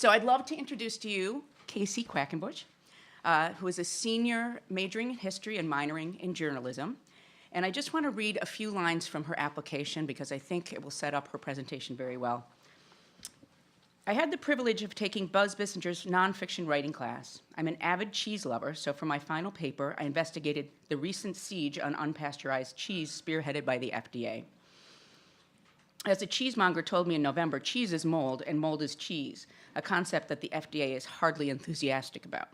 So I'd love to introduce to you Casey Quakenbush, who is a senior majoring in history and minoring in journalism. And I just want to read a few lines from her application because I think it will set up her presentation very well. I had the privilege of taking Buzz Bissinger's nonfiction writing class. I'm an avid cheese lover, so for my final paper, I investigated the recent siege on unpasteurized cheese spearheaded by the FDA. As a cheesemonger told me in November, cheese is mold and mold is cheese, a concept that the FDA is hardly enthusiastic about.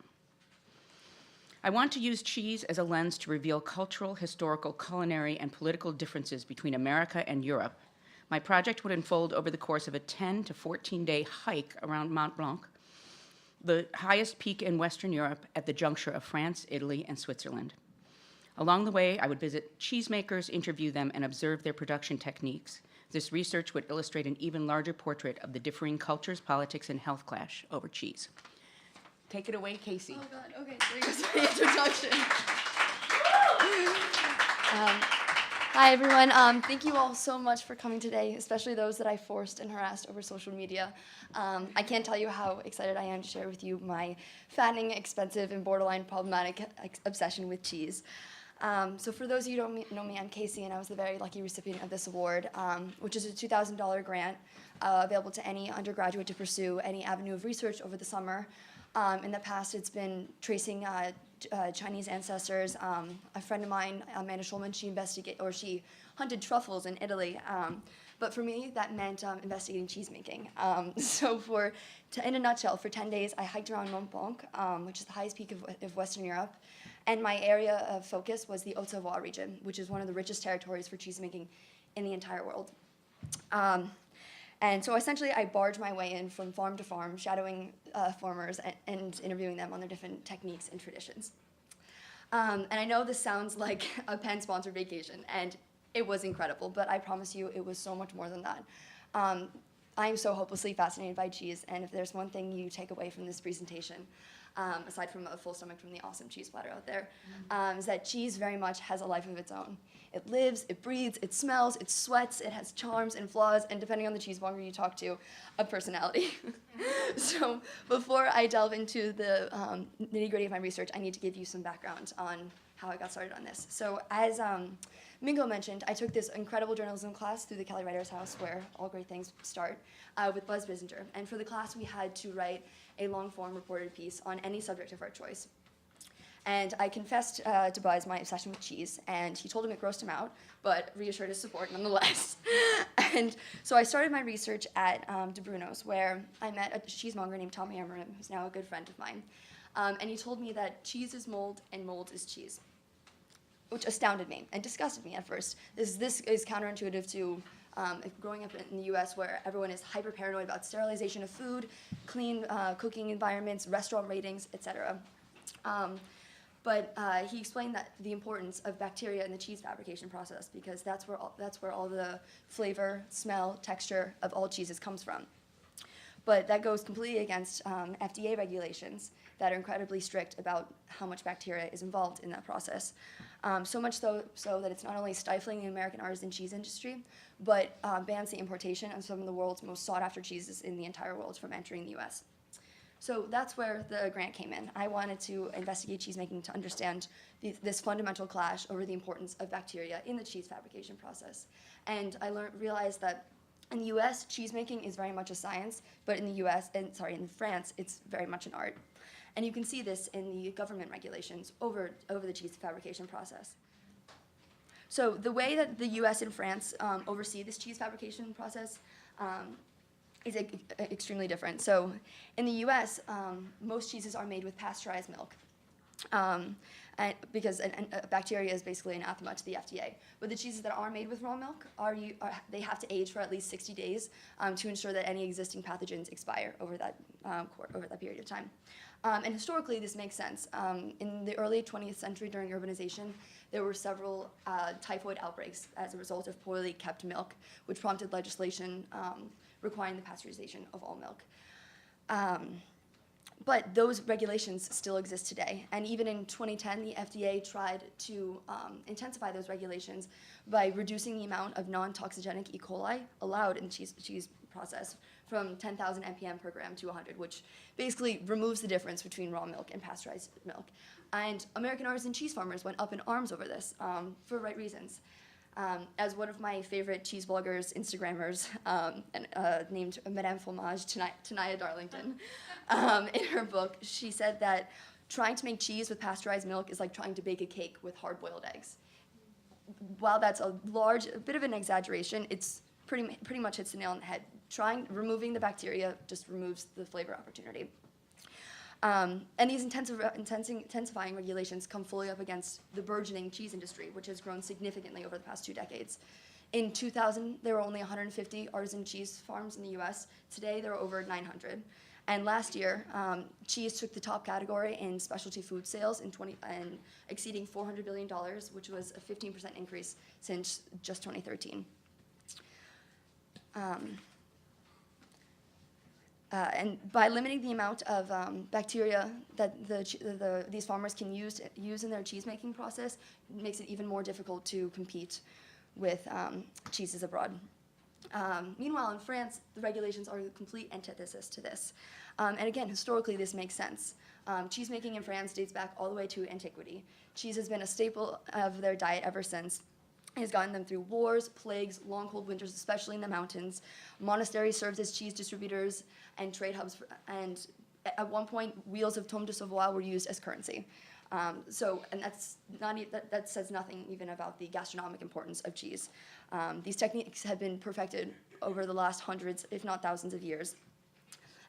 I want to use cheese as a lens to reveal cultural, historical, culinary, and political differences between America and Europe. My project would unfold over the course of a 10 to 14-day hike around Mont Blanc, the highest peak in Western Europe at the juncture of France, Italy, and Switzerland. Along the way, I would visit cheesemakers, interview them, and observe their production techniques. This research would illustrate an even larger portrait of the differing cultures, politics, and health clash over cheese. Take it away, Casey. Oh, God. Okay, there goes my introduction. Hi, everyone. Thank you all so much for coming today, especially those that I forced and harassed over social media. I can't tell you how excited I am to share with you my fattening, expensive, and borderline problematic obsession with cheese. So for those of you who don't know me, I'm Casey, and I was the very lucky recipient of this award, which is a $2,000 grant available to any undergraduate to pursue any avenue of research over the summer. In the past, it's been tracing Chinese ancestors. A friend of mine, Amanda Schulman, she hunted truffles in Italy. But for me, that meant investigating cheesemaking. In a nutshell, for 10 days, I hiked around Mont Blanc, which is the highest peak of Western Europe. And my area of focus was the Haute-Savoie region, which is one of the richest territories for cheesemaking in the entire world. And so essentially, I barged my way in from farm to farm, shadowing farmers and interviewing them on their different techniques and traditions. And I know this sounds like a Penn-sponsored vacation, and it was incredible, but I promise you it was so much more than that. I am so hopelessly fascinated by cheese, and if there's one thing you take away from this presentation, aside from a full stomach from the awesome cheese platter out there, is that cheese very much has a life of its own. It lives, it breathes, it smells, it sweats, it has charms and flaws, and depending on the cheesemonger you talk to, a personality. So before I delve into the nitty-gritty of my research, I need to give you some background on how I got started on this. So as Mingo mentioned, I took this incredible journalism class through the Kelly Writers House, where all great things start, with Buzz Bissinger. And for the class, we had to write a long-form reported piece on any subject of our choice. And I confessed to Buzz my obsession with cheese, and he told him it grossed him out, but reassured his support nonetheless. And so I started my research at De Bruno's, where I met a cheesemonger named Tommy Ammerman, who's now a good friend of mine. And he told me that cheese is mold and mold is cheese, which astounded me and disgusted me at first. This is counterintuitive to growing up in the US, where everyone is hyper-paranoid about sterilization of food, clean cooking environments, restaurant ratings, etc. But he explained that the importance of bacteria in the cheese fabrication process, because that's where all the flavor, smell, texture of all cheeses comes from. But that goes completely against FDA regulations that are incredibly strict about how much bacteria is involved in that process. So much so that it's not only stifling the American artisan cheese industry, but bans the importation of some of the world's most sought-after cheeses in the entire world from entering the US. So that's where the grant came in. I wanted to investigate cheesemaking to understand this fundamental clash over the importance of bacteria in the cheese fabrication process. And I realized that in the US, cheesemaking is very much a science, but in in France, it's very much an art. And you can see this in the government regulations over the cheese fabrication process. So the way that the US and France oversee this cheese fabrication process is extremely different. So in the US, most cheeses are made with pasteurized milk. Because bacteria is basically anathema to the FDA. But the cheeses that are made with raw milk, they have to age for at least 60 days to ensure that any existing pathogens expire over that period of time. And historically, this makes sense. In the early 20th century, during urbanization, there were several typhoid outbreaks as a result of poorly kept milk, which prompted legislation requiring the pasteurization of all milk. But those regulations still exist today. And even in 2010, the FDA tried to intensify those regulations by reducing the amount of non-toxigenic E. coli allowed in cheese process from 10,000 mpm per gram to 100, which basically removes the difference between raw milk and pasteurized milk. And American artisan cheese farmers went up in arms over this for right reasons. As one of my favorite cheese bloggers, Instagrammers, named Madame Fromage, Tanaya Darlington, in her book, she said that trying to make cheese with pasteurized milk is like trying to bake a cake with hard-boiled eggs. While that's a bit of an exaggeration, it's pretty much hits the nail on the head. Removing the bacteria just removes the flavor opportunity. And these intensifying regulations come fully up against the burgeoning cheese industry, which has grown significantly over the past 2 decades. In 2000, there were only 150 artisan cheese farms in the US. Today, there are over 900. And last year, cheese took the top category in specialty food sales and exceeding $400 billion, which was a 15% increase since just 2013. And by limiting the amount of bacteria that these farmers can use in their cheese-making process, it makes it even more difficult to compete with cheeses abroad. Meanwhile, in France, the regulations are the complete antithesis to this. And again, historically, this makes sense. Cheesemaking in France dates back all the way to antiquity. Cheese has been a staple of their diet ever since. It has gotten them through wars, plagues, long cold winters, especially in the mountains. Monasteries served as cheese distributors and trade hubs, and at one point, wheels of tome de Savoie were used as currency. And that says nothing even about the gastronomic importance of cheese. These techniques have been perfected over the last hundreds, if not thousands of years.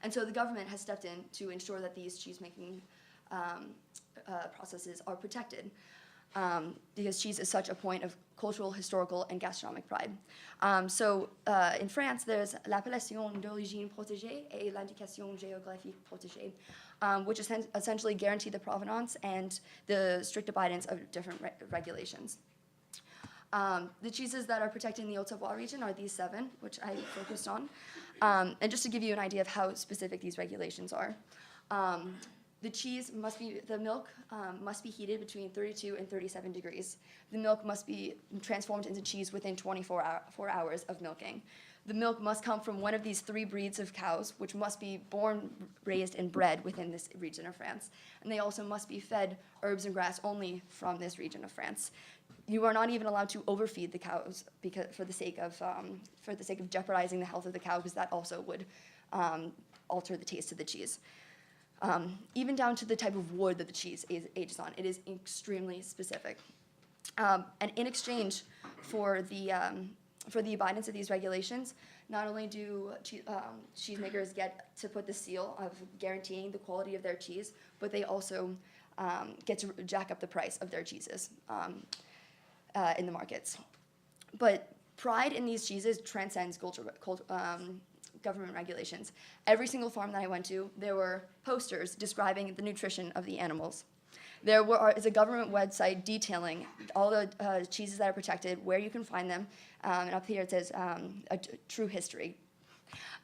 And so the government has stepped in to ensure that these cheese-making processes are protected. Because cheese is such a point of cultural, historical, and gastronomic pride. In France, there's l'appellation d'origine protégée et l'indication géographique protégée, which essentially guarantee the provenance and the strict abidance of different regulations. The cheeses that are protected in the Haute-Savoie region are these 7, which I focused on. And just to give you an idea of how specific these regulations are. The milk must be heated between 32 and 37 degrees. The milk must be transformed into cheese within 24 hours of milking. The milk must come from one of these 3 breeds of cows, which must be born, raised, and bred within this region of France. And they also must be fed herbs and grass only from this region of France. You are not even allowed to overfeed the cows for the sake of jeopardizing the health of the cow, because that also would alter the taste of the cheese. Even down to the type of wood that the cheese ages on. It is extremely specific. And in exchange for the abidance of these regulations, not only do cheesemakers get to put the seal of guaranteeing the quality of their cheese, but they also get to jack up the price of their cheeses in the markets. But pride in these cheeses transcends government regulations. Every single farm that I went to, there were posters describing the nutrition of the animals. There is a government website detailing all the cheeses that are protected, where you can find them, and up here it says a true history.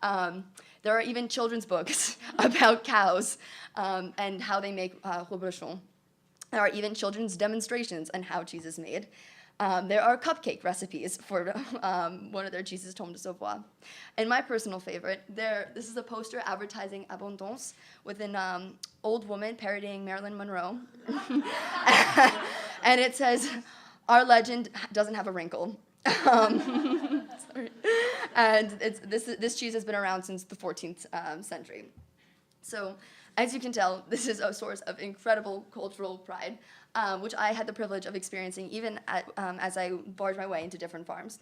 There are even children's books about cows and how they make reblochon. There are even children's demonstrations on how cheese is made. There are cupcake recipes for one of their cheeses, tome de Savoie. And my personal favorite, this is a poster advertising abondance with an old woman parodying Marilyn Monroe. And it says, "Our legend doesn't have a wrinkle." Sorry. And this cheese has been around since the 14th century. So, as you can tell, this is a source of incredible cultural pride, which I had the privilege of experiencing even as I barged my way into different farms.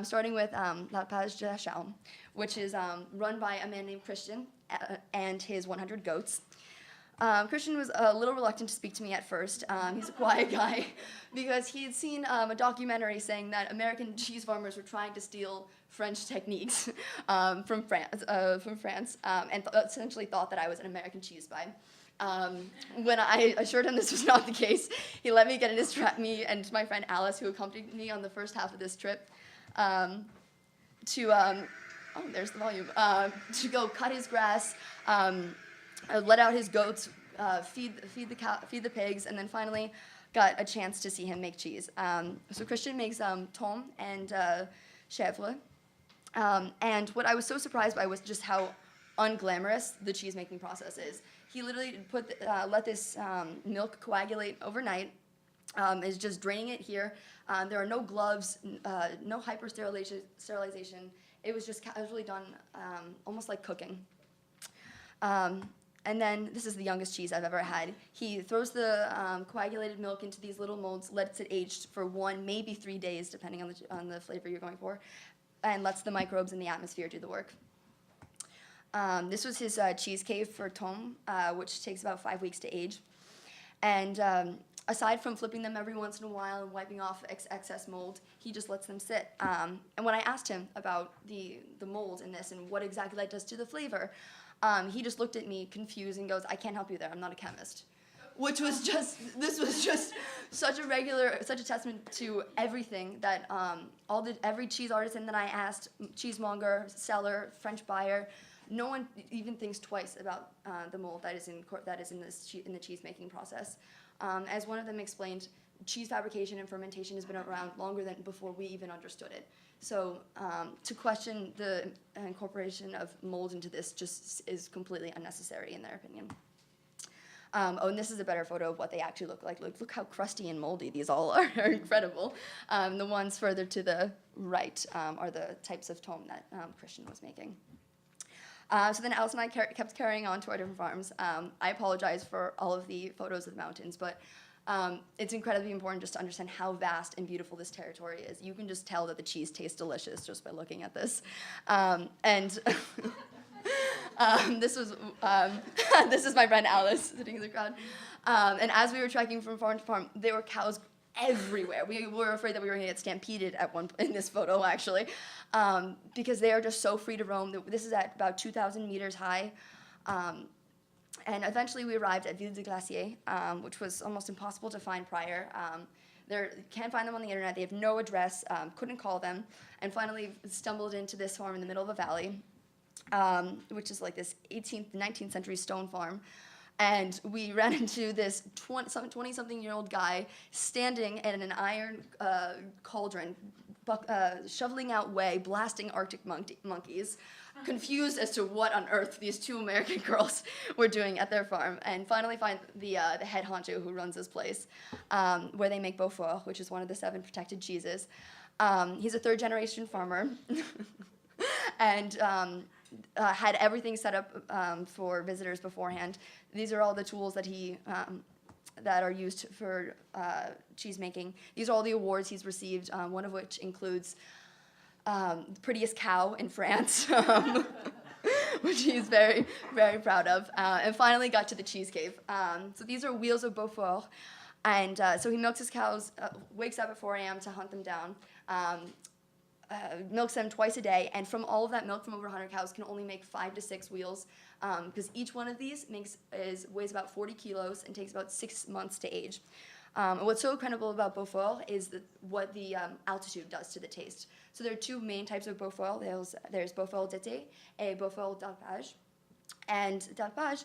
Starting with La Page de la Chaux, which is run by a man named Christian and his 100 goats. Christian was a little reluctant to speak to me at first. He's a quiet guy because he had seen a documentary saying that American cheese farmers were trying to steal French techniques from France, and essentially thought that I was an American cheese spy. When I assured him this was not the case, he let me get in his trap, me and my friend Alice, who accompanied me on the first half of this trip, there's the volume, to go cut his grass, let out his goats, feed the pigs, and then finally got a chance to see him make cheese. So Christian makes tome and chèvre, And what I was so surprised by was just how unglamorous the cheese making process is. He literally let this milk coagulate overnight, is just draining it here. There are no gloves, no sterilization. It was just casually done, almost like cooking. And then, this is the youngest cheese I've ever had. He throws the coagulated milk into these little molds, lets it age for 1, maybe 3 days, depending on the flavor you're going for, and lets the microbes in the atmosphere do the work. This was his cheese cave for Tom, which takes about 5 weeks to age. And aside from flipping them every once in a while and wiping off excess mold, he just lets them sit. And when I asked him about the mold in this and what exactly that does to the flavor, he just looked at me confused and goes, "I can't help you there, I'm not a chemist." This was just such a testament to everything that every cheese artisan that I asked, cheesemonger, seller, French buyer, no one even thinks twice about the mold that is in the cheese making process. As one of them explained, cheese fabrication and fermentation has been around longer than before we even understood it. So to question the incorporation of mold into this just is completely unnecessary in their opinion. And this is a better photo of what they actually look like. Look how crusty and moldy these all are. Incredible. The ones further to the right are the types of tome that Christian was making. So then Alice and I kept carrying on to our different farms. I apologize for all of the photos of the mountains, but it's incredibly important just to understand how vast and beautiful this territory is. You can just tell that the cheese tastes delicious just by looking at this. This is my friend Alice sitting in the crowd. And as we were trekking from farm to farm, there were cows everywhere. We were afraid that we were going to get stampeded in this photo, actually, because they are just so free to roam. This is at about 2,000 meters high. And eventually we arrived at Ville de Glacier, which was almost impossible to find prior. You can't find them on the internet. They have no address, couldn't call them, and finally stumbled into this farm in the middle of a valley, which is like this 18th, 19th century stone farm. And we ran into this 20-something-year-old guy standing in an iron cauldron, shoveling out whey, blasting Arctic monkeys, confused as to what on earth these 2 American girls were doing at their farm, and finally find the head honcho who runs this place, where they make Beaufort, which is one of the 7 protected cheeses. He's a 3rd-generation farmer, and had everything set up for visitors beforehand. These are all the tools that that are used for cheese making. These are all the awards he's received, one of which includes prettiest cow in France, which he's very, very proud of, and finally got to the cheese cave. So these are wheels of Beaufort, and so he milks his cows, wakes up at 4 a.m. to hunt them down, milks them twice a day, and from all of that milk from over 100 cows can only make 5 to 6 wheels, because each one of these weighs about 40 kilos and takes about 6 months to age. And what's so incredible about Beaufort is what the altitude does to the taste. So there are 2 main types of Beaufort. There's Beaufort d'été and Beaufort d'alpage. And d'alpage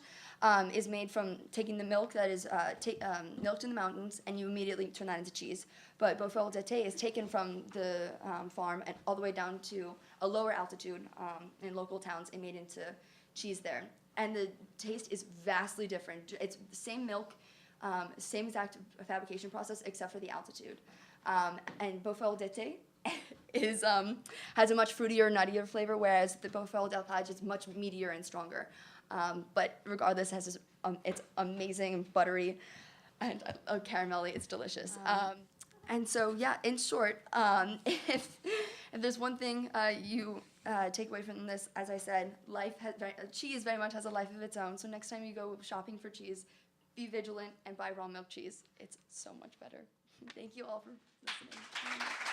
is made from taking the milk that is milked in the mountains, and you immediately turn that into cheese. But Beaufort d'été is taken from the farm and all the way down to a lower altitude in local towns and made into cheese there. And the taste is vastly different. It's the same milk, same exact fabrication process, except for the altitude. And Beaufort d'été has a much fruitier, nuttier flavor, whereas the Beaufort d'alpage is much meatier and stronger. But regardless, it's amazing and buttery and caramelly. It's delicious. And so, yeah, in short, if there's one thing you take away from this, as I said, cheese very much has a life of its own. So next time you go shopping for cheese, be vigilant and buy raw milk cheese. It's so much better. Thank you all for listening.